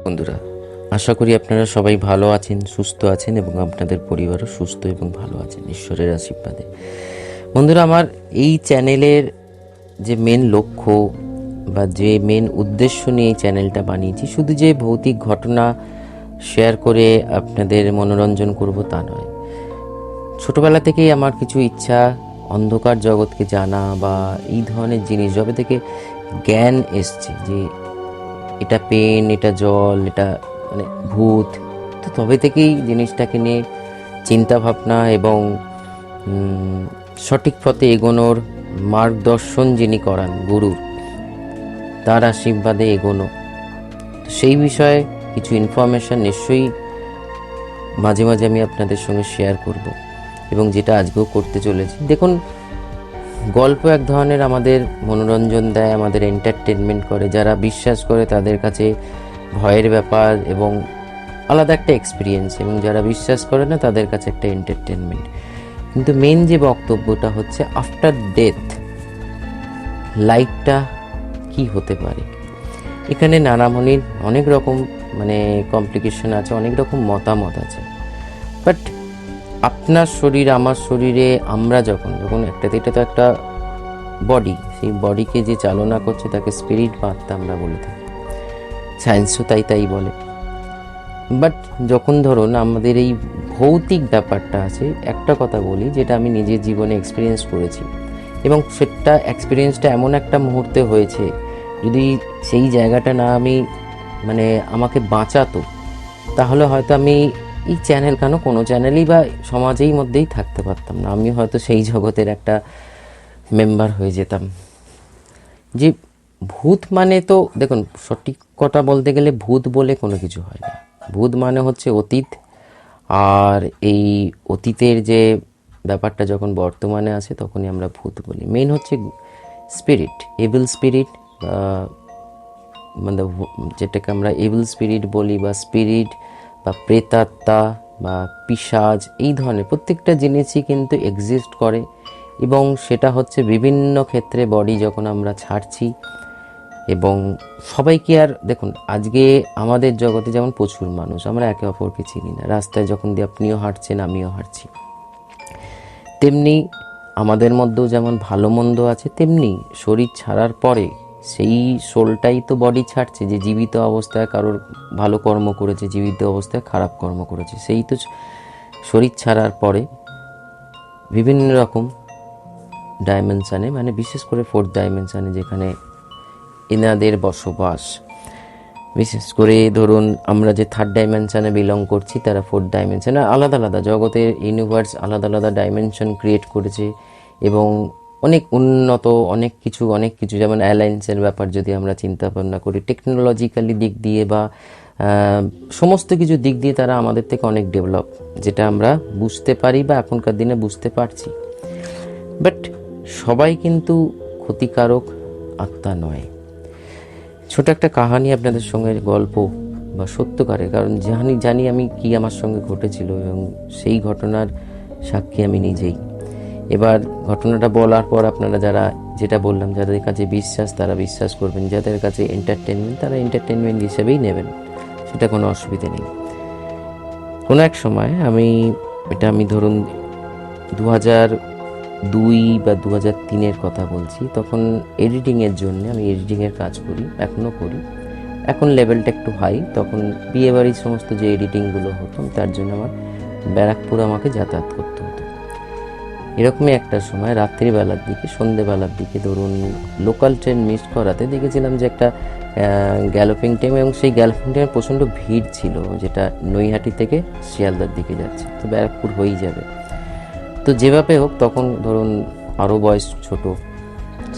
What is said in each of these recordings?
বন্ধুরা, আশা করি আপনারা সবাই ভালো আছেন, সুস্থ আছেন এবং আপনাদের পরিবারও সুস্থ এবং ভালো আছেন ঈশ্বরের আশীর্বাদে। বন্ধুরা, আমার এই চ্যানেলের যে মেন লক্ষ্য বা যে মেন উদ্দেশ্য নিয়ে এই চ্যানেলটা বানিয়েছি, শুধু যে ভৌতিক ঘটনা শেয়ার করে আপনাদের মনোরঞ্জন করব তা নয়। ছোটবেলা থেকেই আমার কিছু ইচ্ছা অন্ধকার জগৎকে জানা বা এই ধরনের জিনিস, যবে থেকে জ্ঞান এসছে যে এটা পেন, এটা জল, এটা মানে ভূত, তো তবে থেকেই জিনিসটাকে নিয়ে চিন্তা ভাবনা এবং সঠিক পথে এগোনোর মার্গদর্শন যিনি করান গুরুর, তার আশীর্বাদে এগোনো। তো সেই বিষয়ে কিছু ইনফরমেশন নিশ্চয়ই মাঝে মাঝে আমি আপনাদের সঙ্গে শেয়ার করব এবং যেটা আজকেও করতে চলেছি। দেখুন, গল্প এক ধরনের আমাদের মনোরঞ্জন দেয়, আমাদের এন্টারটেনমেন্ট করে। যারা বিশ্বাস করে তাদের কাছে ভয়ের ব্যাপার এবং আলাদা একটা এক্সপিরিয়েন্স, এবং যারা বিশ্বাস করে না তাদের কাছে একটা এন্টারটেনমেন্ট। কিন্তু মেন যে বক্তব্যটা হচ্ছে আফটার ডেথ লাইফটা কি হতে পারে। এখানে নানামণির অনেক রকম কমপ্লিকেশন আছে, অনেক রকম মতামত আছে। বাট আপনার শরীর, আমার শরীরে আমরা যখন এটা তো একটা বডি, সেই বডিকে যে চালনা করছে তাকে স্পিরিট বা আত্মা আমরা বলে থাকি, সায়েন্সও তাই বলে। বাট যখন ধরুন আমাদের এই ভৌতিক ব্যাপারটা আছে, একটা কথা বলি যেটা আমি নিজের জীবনে এক্সপিরিয়েন্স করেছি, এবং সেটা এক্সপিরিয়েন্সটা এমন একটা মুহূর্তে হয়েছে, যদি সেই জায়গাটা না আমি আমাকে বাঁচাতো, তাহলে হয়তো আমি এই চ্যানেল কেন, কোনো চ্যানেলই বা সমাজেই মধ্যেই থাকতে পারতাম না। আমি হয়তো সেই জগতের একটা মেম্বার হয়ে যেতাম। যে ভূত মানে, তো দেখুন সঠিক কথা বলতে গেলে ভূত বলে কোনো কিছু হয় না। ভূত মানে হচ্ছে অতীত, আর এই অতীতের যে ব্যাপারটা যখন বর্তমানে আসে তখনই আমরা ভূত বলি। মেন হচ্ছে স্পিরিট, এভিল স্পিরিট, যেটাকে আমরা এভিল স্পিরিট বলি, বা স্পিরিট বা প্রেতাত্মা বা পিশাচ, এই ধরনের প্রত্যেকটা জিনিসই কিন্তু এক্সিস্ট করে। এবং সেটা হচ্ছে বিভিন্ন ক্ষেত্রে বডি যখন আমরা ছাড়ছি, এবং সবাইকে, আর দেখুন আজকে আমাদের জগতে যেমন প্রচুর মানুষ, আমরা একে অপরকে চিনি না। রাস্তায় যখন দিয়ে আপনিও হাঁটছেন, আমিও হাঁটছি, তেমনি আমাদের মধ্যেও যেমন ভালো মন্দ আছে, তেমনি শরীর ছাড়ার পরে সেই সোলটাই তো বডি ছাড়ছে। যে জীবিত অবস্থায় কারোর ভালো কর্ম করেছে, জীবিত অবস্থায় খারাপ কর্ম করেছে, সেই তো শরীর ছাড়ার পরে বিভিন্ন রকম ডাইমেনশানে, বিশেষ করে ফোর্থ ডাইমেনশানে যেখানে এনাদের বসবাস। বিশেষ করে ধরুন আমরা যে থার্ড ডাইমেনশানে বিলং করছি, তারা ফোর্থ ডাইমেনশানে, আলাদা আলাদা জগতের ইউনিভার্স আলাদা আলাদা ডাইমেনশন ক্রিয়েট করেছে, এবং অনেক উন্নত অনেক কিছু যেমন অ্যালায়েন্সের ব্যাপার যদি আমরা চিন্তা ভাবনা করি, টেকনোলজিক্যালি দিক দিয়ে বা সমস্ত কিছু দিক দিয়ে তারা আমাদের থেকে অনেক ডেভেলপ, যেটা আমরা বুঝতে পারি বা এখনকার দিনে বুঝতে পারছি। বাট সবাই কিন্তু ক্ষতিকারক আত্মা নয়। ছোট একটা কাহানি আপনাদের সঙ্গে, গল্প বা সত্যকারের, কারণ জানি আমি কি আমার সঙ্গে ঘটেছিল, এবং সেই ঘটনার সাক্ষী আমি নিজেই। এবার ঘটনাটা বলার পর আপনারা যারা, যেটা বললাম, যাদের কাছে বিশ্বাস তারা বিশ্বাস করবেন, যাদের কাছে এন্টারটেনমেন্ট তারা এন্টারটেনমেন্ট হিসেবেই নেবেন, সেটা কোনো অসুবিধে নেই। কোনো এক সময় আমি ধরুন 2002 বা 2003 কথা বলছি। তখন এডিটিংয়ের জন্য আমি এডিটিংয়ের কাজ করি, এখনও করি। এখন লেভেলটা একটু হাই। তখন বিয়ে বাড়ির সমস্ত যে এডিটিংগুলো হতো, তার জন্য আমার ব্যারাকপুর আমাকে যাতায়াত করতে হতো। এরকমই একটা সময় রাত্রিবেলার দিকে, সন্ধেবেলার দিকে ধরুন লোকাল ট্রেন মিস করাতে দেখেছিলাম যে একটা গ্যালোপিং ট্রেন, এবং সেই গ্যালোপিং ট্রেনে প্রচণ্ড ভিড় ছিল, যেটা নৈহাটি থেকে শিয়ালদার দিকে যাচ্ছে, তো ব্যারাকপুর হয়েই যাবে। তো যেভাবে হোক, তখন ধরুন আরও বয়স ছোট,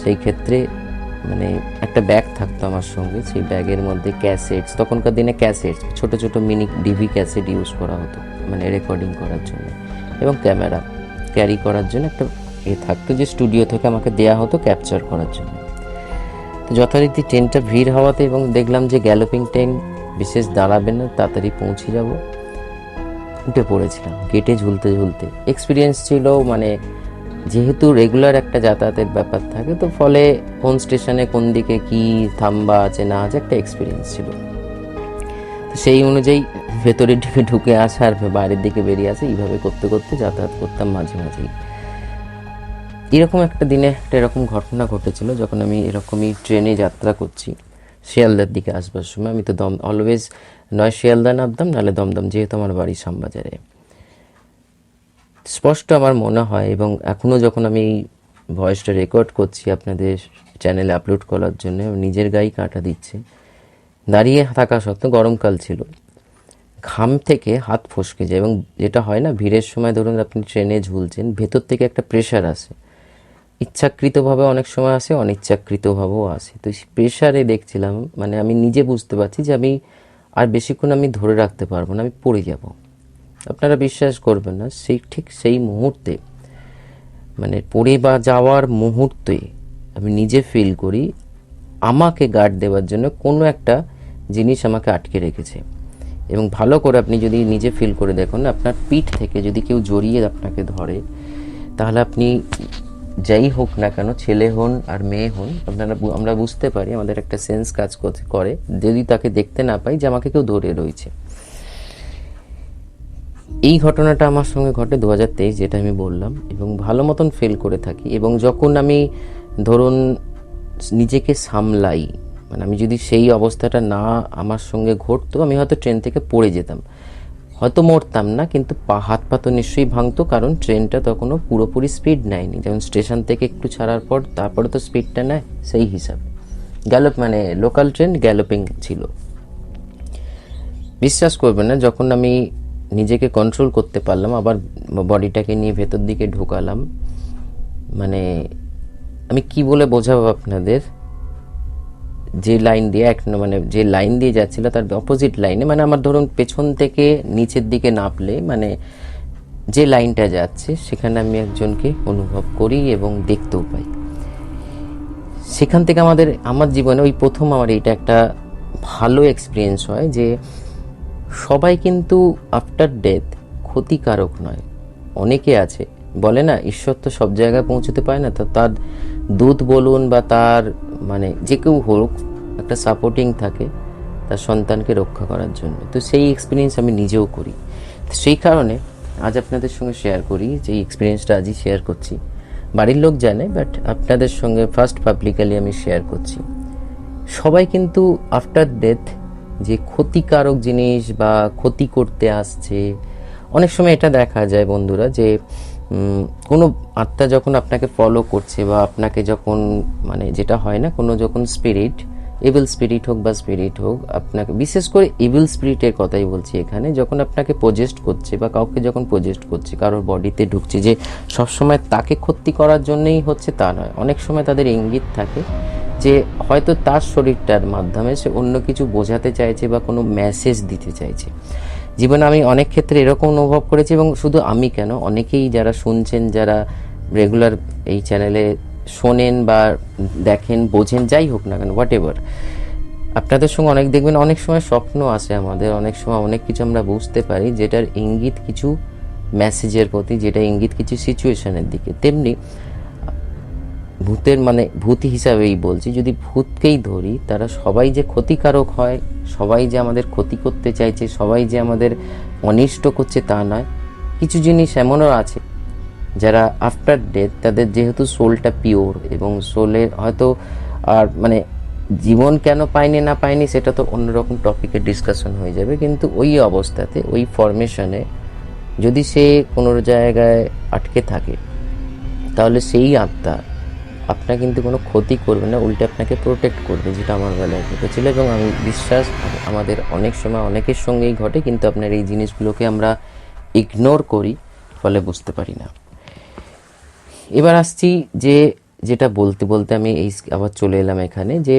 সেই ক্ষেত্রে একটা ব্যাগ থাকতো আমার সঙ্গে। সেই ব্যাগের মধ্যে ক্যাসেটস, তখনকার দিনে ক্যাসেটস ছোট ছোট মিনি ডিভি ক্যাসেট ইউজ করা হতো রেকর্ডিং করার জন্য, এবং ক্যামেরা ক্যারি করার জন্য একটা থাকতো, যে স্টুডিও থেকে আমাকে দেয়া হতো ক্যাপচার করার জন্য। তো যথারীতি ট্রেনটা ভিড় হওয়াতে, এবং দেখলাম যে গ্যালোপিং ট্রেন বিশেষ দাঁড়াবে না, তাড়াতাড়ি পৌঁছে যাব, উঠে পড়েছিলাম গেটে ঝুলতে ঝুলতে। এক্সপিরিয়েন্স ছিল যেহেতু রেগুলার একটা যাতায়াতের ব্যাপার থাকে, তো ফলে কোন স্টেশনে কোন দিকে কি থাম্বা আছে না আছে একটা এক্সপিরিয়েন্স ছিল। তো সেই অনুযায়ী ভেতরের দিকে ঢুকে আসা আর বাইরের দিকে বেরিয়ে আসা, এইভাবে করতে করতে যাতায়াত করতাম মাঝে মাঝেই। এরকম একটা দিনে একটা এরকম ঘটনা ঘটেছিল, যখন আমি এরকমই ট্রেনে যাত্রা করছি শিয়ালদার দিকে আসবার সময়। আমি তো অলওয়েজ নয় শিয়ালদা নামতাম, নাহলে দমদম, যেহেতু আমার বাড়ি শ্যামবাজারে। স্পষ্ট আমার মনে হয়, এবং এখনও যখন আমি এই ভয়েসটা রেকর্ড করছি আপনাদের চ্যানেলে আপলোড করার জন্য, নিজের গায়ে কাঁটা দিচ্ছে। দাঁড়িয়ে থাকা সত্ত্বেও, গরমকাল ছিল, ঘাম থেকে হাত ফসকে যায়, এবং যেটা হয় না ভিড়ের সময়, ধরুন আপনি ট্রেনে ঝুলছেন, ভেতর থেকে একটা প্রেশার আসে, ইচ্ছাকৃতভাবে অনেক সময় আসে, অনিচ্ছাকৃতভাবেও আসে। তো সেই প্রেশারে দেখছিলাম, মানে আমি নিজে বুঝতে পারছি যে আমি আর বেশিক্ষণ আমি ধরে রাখতে পারবো না, আমি পড়ে যাব। আপনারা বিশ্বাস করবেন না, ঠিক সেই মুহূর্তে, মানে পড়ে বা যাওয়ার মুহূর্তে আমি নিজে ফিল করি আমাকে গার্ড দেওয়ার জন্য কোনো একটা জিনিস আমাকে আটকে রেখেছে। এবং ভালো করে আপনি যদি নিজে ফিল করে দেখুন, আপনার পিঠ থেকে যদি কেউ জড়িয়ে আপনাকে ধরে, তাহলে আপনি যাই হোক না কেন, ছেলে হন আর মেয়ে হন, আমরা বুঝতে পারি, আমাদের একটা সেন্স কাজ করে, যদি তাকে দেখতে না পাই যে আমাকে কেউ ধরে রয়েছে। এই ঘটনাটা আমার সঙ্গে ঘটে 2023, যেটা আমি বললাম, এবং ভালো মতন ফিল করে থাকি। এবং যখন আমি ধরুন নিজেকে সামলাই, মানে আমি যদি সেই অবস্থাটা না আমার সঙ্গে ঘটতো, আমি হয়তো ট্রেন থেকে পড়ে যেতাম, হয়তো মরতাম না, কিন্তু হাত পা তো নিশ্চয়ই ভাঙতো, কারণ ট্রেনটা তখনও পুরোপুরি স্পিড নেয়নি। যেমন স্টেশন থেকে একটু ছাড়ার পর তারপরে তো স্পিডটা নেয়, সেই হিসাবে মানে লোকাল ট্রেন গ্যালোপিং ছিল। বিশ্বাস করবেন না, যখন আমি নিজেকে কন্ট্রোল করতে পারলাম, আবার বডিটাকে নিয়ে ভেতর দিকে ঢোকালাম, মানে আমি কি বলে বোঝাবো আপনাদের, যে লাইন দিয়ে মানে যে লাইন দিয়ে যাচ্ছিল তার অপোজিট লাইনে, মানে আমার ধরুন পেছন থেকে নিচের দিকে নাপলে, মানে যে লাইনটা যাচ্ছে সেখানে আমি একজনকে অনুভব করি এবং দেখতেও পাই। সেখান থেকে আমার জীবনে ওই প্রথম আমার এটা একটা ভালো এক্সপিরিয়েন্স হয়, যে সবাই কিন্তু আফটার ডেথ ক্ষতিকারক নয়। অনেকে আছে, বলে না ঈশ্বর তো সব জায়গায় পৌঁছতে পারে না, তো তার দূত বলুন বা তার মানে যে কেউ হোক, একটা সাপোর্টিং থাকে তার সন্তানকে রক্ষা করার জন্য। তো সেই এক্সপিরিয়েন্স আমি নিজেও করি। সেই কারণে আজ আপনাদের সঙ্গে শেয়ার করি, যে এক্সপিরিয়েন্সটা আজই শেয়ার করছি। বাড়ির লোক জানে, বাট আপনাদের সঙ্গে ফার্স্ট পাবলিকালি আমি শেয়ার করছি। সবাই কিন্তু আফটার ডেথ যে ক্ষতিকারক জিনিস বা ক্ষতি করতে আসছে, অনেক সময় এটা দেখা যায় বন্ধুরা, যে কোনো আত্মা যখন আপনাকে ফলো করছে, বা আপনাকে যখন, মানে যেটা হয় না, কোনো যখন স্পিরিট, ইভিল স্পিরিট হোক বা স্পিরিট হোক, আপনাকে, বিশেষ করে ইভিল স্পিরিটের কথাই বলছি এখানে, যখন আপনাকে পজেস্ট করছে বা কাউকে যখন পজেস্ট করছে, কারোর বডিতে ঢুকছে, যে সবসময় তাকে ক্ষতি করার জন্যই হচ্ছে তা নয়। অনেক সময় তাদের ইঙ্গিত থাকে যে হয়তো তার শরীরটার মাধ্যমে সে অন্য কিছু বোঝাতে চাইছে বা কোনো মেসেজ দিতে চাইছে। জীবনে আমি অনেক ক্ষেত্রে এরকম অনুভব করেছি, এবং শুধু আমি কেন, অনেকেই যারা শুনছেন, যারা রেগুলার এই চ্যানেলে শোনেন বা দেখেন, বোঝেন, যাই হোক না কেন, হোয়াট এভার, আপনাদের সঙ্গে অনেক দেখবেন অনেক সময় স্বপ্ন আসে আমাদের, অনেক সময় অনেক কিছু আমরা বুঝতে পারি যেটার ইঙ্গিত কিছু মেসেজের প্রতি, যেটা ইঙ্গিত কিছু সিচুয়েশনের দিকে। তেমনি ভূতের, মানে ভূত হিসাবেই বলছি, যদি ভূতকেই ধরি, তারা সবাই যে ক্ষতিকারক হয়, সবাই যে আমাদের ক্ষতি করতে চাইছে, সবাই যে আমাদের অনিষ্ট করছে তা নয়। কিছু জিনিস এমনও আছে যারা আফটার ডেথ, তাদের যেহেতু সোলটা পিওর, এবং সোলের হয়তো, আর মানে জীবন কেন পায়নি না পায়নি সেটা তো অন্যরকম টপিকের ডিসকাশন হয়ে যাবে, কিন্তু ওই অবস্থাতে, ওই ফরমেশনে যদি সে কোনো জায়গায় আটকে থাকে, তাহলে সেই আত্মা আপনার কিন্তু কোনো ক্ষতি করবে না, উল্টে আপনাকে প্রোটেক্ট করবে, যেটা আমার বেলায় ঘটেছিল। এবং আমি বিশ্বাস, আমাদের অনেক সময় অনেকের সঙ্গেই ঘটে, কিন্তু আপনার এই জিনিসগুলোকে আমরা ইগনোর করি, ফলে বুঝতে পারি না। এবার আসছি যে, যেটা বলতে বলতে আমি আবার চলে এলাম এখানে, যে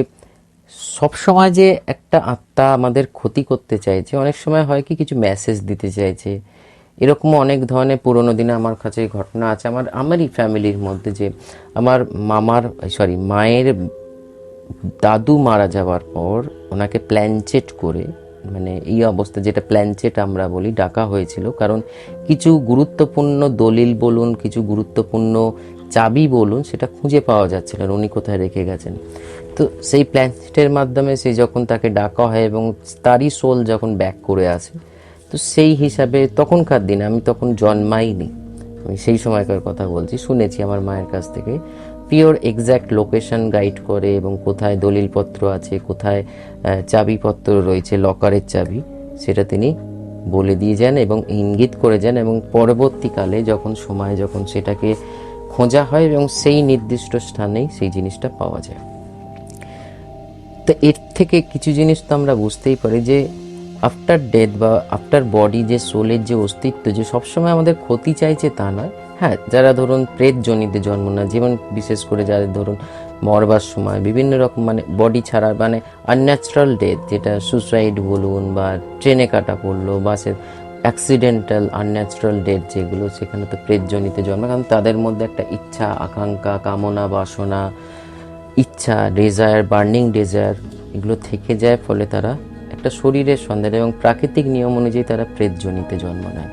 সব সময় যে একটা আত্মা আমাদের ক্ষতি করতে চাইছে, অনেক সময় হয় কি কিছু মেসেজ দিতে চাইছে। এরকমও অনেক ধরনের পুরোনো দিনে আমার কাছে ঘটনা আছে, আমারই ফ্যামিলির মধ্যে, যে আমার মায়ের দাদু মারা যাওয়ার পর ওনাকে প্ল্যানচেট করে, মানে এই অবস্থা, যেটা প্ল্যানচেট আমরা বলি, ডাকা হয়েছিল। কারণ কিছু গুরুত্বপূর্ণ দলিল বলুন, কিছু গুরুত্বপূর্ণ চাবি বলুন সেটা খুঁজে পাওয়া যাচ্ছিল না, উনি কোথায় রেখে গেছেন। তো সেই প্ল্যানেটের মাধ্যমে সে যখন তাকে ডাকা হয় এবং তারই সোল যখন ব্যাক করে আসে, তো সেই হিসাবে তখনকার দিনে, আমি তখন জন্মাইনি, আমি সেই সময়কার কথা বলছি, শুনেছি আমার মায়ের কাছ থেকে, পিওর এক্স্যাক্ট লোকেশন গাইড করে এবং কোথায় দলিলপত্র আছে, কোথায় চাবিপত্র রয়েছে, লকারের চাবি, সেটা তিনি বলে দিয়ে যান এবং ইঙ্গিত করে যান, এবং পরবর্তীকালে যখন সময়, যখন সেটাকে খোঁজা হয় এবং সেই নির্দিষ্ট স্থানেই সেই জিনিসটা পাওয়া যায়। তো এর থেকে কিছু জিনিস তো আমরা বুঝতেই পারি যে আফটার ডেথ বা আফটার বডি যে সোলের যে অস্তিত্ব, যে সবসময় আমাদের ক্ষতি চাইছে তা নয়। হ্যাঁ, যারা ধরুন প্রেত জনিতে জন্ম না, যেমন বিশেষ করে যাদের ধরুন মরবার সময় বিভিন্ন রকম মানে বডি ছাড়া মানে আনন্যাচারাল ডেথ, যেটা সুসাইড বলুন বা ট্রেনে কাটা পড়লো, বাসের অ্যাক্সিডেন্টাল আনন্যাচারাল ডেথ যেগুলো, সেখানে তো প্রেত জনিতে জন্ম, কারণ তাদের মধ্যে একটা ইচ্ছা, আকাঙ্ক্ষা, কামনা, বাসনা, ইচ্ছা, ডেজায়ার, বার্নিং ডেজায়ার, এগুলো থেকে যায়, ফলে তারা একটা শরীরের সন্ধান এবং প্রাকৃতিক নিয়ম অনুযায়ী তারা প্রেতজনিতে জন্ম নেয়।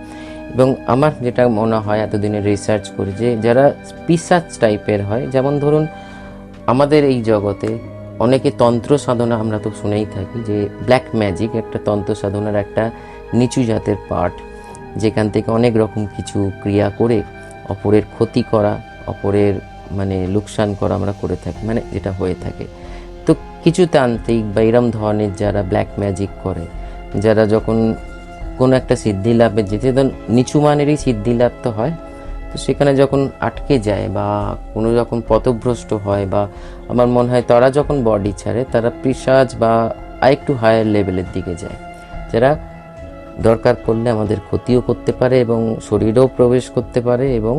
এবং আমার যেটা মনে হয় এতদিনে রিসার্চ করে, যে যারা পিশাচ টাইপের হয়, যেমন ধরুন আমাদের এই জগতে অনেকে তন্ত্র সাধনা, আমরা তো শুনেই থাকি যে ব্ল্যাক ম্যাজিক একটা তন্ত্র সাধনার একটা নিচু জাতের পার্ট, যেখান থেকে অনেক রকম কিছু ক্রিয়া করে অপরের ক্ষতি করা, অপরের মানে লোকসান করা আমরা করে থাকি, মানে যেটা হয়ে থাকে। তো কিছু তান্ত্রিক বা এরম ধরনের যারা ব্ল্যাক ম্যাজিক করে, যারা যখন কোনো একটা সিদ্ধি লাভের, যেতে নিচু মানেরই সিদ্ধি লাভ তো হয়, তো সেখানে যখন আটকে যায় বা কোনো রকম পথভ্রষ্ট হয়, বা আমার মনে হয় তারা যখন বডি ছাড়ে, তারা পিশাচ বা আরেকটু হায়ার লেভেলের দিকে যায়, যারা দরকার পড়লে আমাদের ক্ষতিও করতে পারে এবং শরীরেও প্রবেশ করতে পারে এবং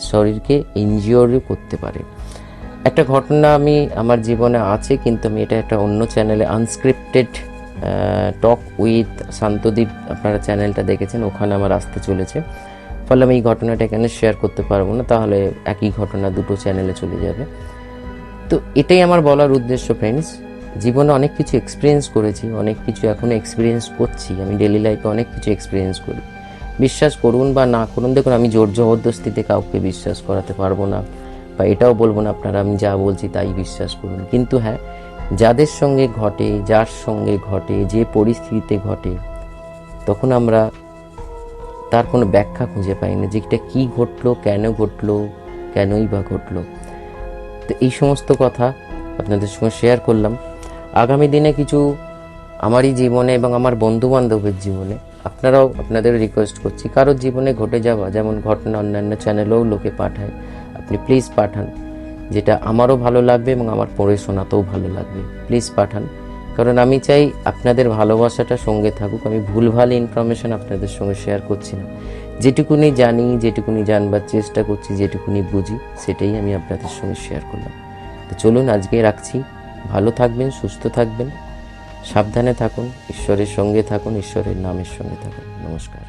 শরীরকে ইনজিওরও করতে পারে। একটা ঘটনা আমি আমার জীবনে আছে, কিন্তু আমি এটা একটা অন্য চ্যানেলে, আনস্ক্রিপ্টেড টক উইথ শান্তদীপ, আপনারা চ্যানেলটা দেখেছেন, ওখানে আমার আসতে চলেছে, ফলে আমি এই ঘটনাটা এখানে শেয়ার করতে পারবো না, তাহলে একই ঘটনা দুটো চ্যানেলে চলে যাবে। তো এটাই আমার বলার উদ্দেশ্য ফ্রেন্ডস, জীবনে অনেক কিছু এক্সপিরিয়েন্স করেছি, অনেক কিছু এখনও এক্সপিরিয়েন্স করছি, আমি ডেলি লাইফে অনেক কিছু এক্সপিরিয়েন্স করি। বিশ্বাস করুন বা না করুন, দেখুন আমি জোর জবরদস্তিতে কাউকে বিশ্বাস করাতে পারবো না, বা এটাও বলবো না আপনারা আমি যা বলছি তাই বিশ্বাস করুন, কিন্তু হ্যাঁ, যাদের সঙ্গে ঘটে, যার সঙ্গে ঘটে, যে পরিস্থিতিতে ঘটে, তখন আমরা তার কোনো ব্যাখ্যা খুঁজে পাই না যে এটা কী ঘটলো, কেন ঘটলো, কেনই বা ঘটলো। তো এই সমস্ত কথা আপনাদের সঙ্গে শেয়ার করলাম। আগামী দিনে কিছু আমারই জীবনে এবং আমার বন্ধু বান্ধবের জীবনে, আপনারাও, আপনাদের রিকোয়েস্ট করছি, কারোর জীবনে ঘটে যাওয়া যেমন ঘটনা অন্যান্য চ্যানেলেও লোকে পাঠায়, আপনি প্লিজ পাঠান, যেটা আমারও ভালো লাগবে এবং আমার পড়ে শোনাতেও ভালো লাগবে, প্লিজ পাঠান। কারণ আমি চাই আপনাদের ভালোবাসাটা সঙ্গে থাকুক, আমি ভুলভাল ইনফরমেশন আপনাদের সঙ্গে শেয়ার করছি না, যেটুকুনি জানি, যেটুকুনি জানবার চেষ্টা করছি, যেটুকুনি বুঝি, সেটাই আমি আপনাদের সঙ্গে শেয়ার করলাম। তো চলুন আজকে রাখছি, ভালো থাকবেন, সুস্থ থাকবেন, সাবধানে থাকুন, ঈশ্বরের সঙ্গে থাকুন, ঈশ্বরের নামের সঙ্গে থাকুন। নমস্কার।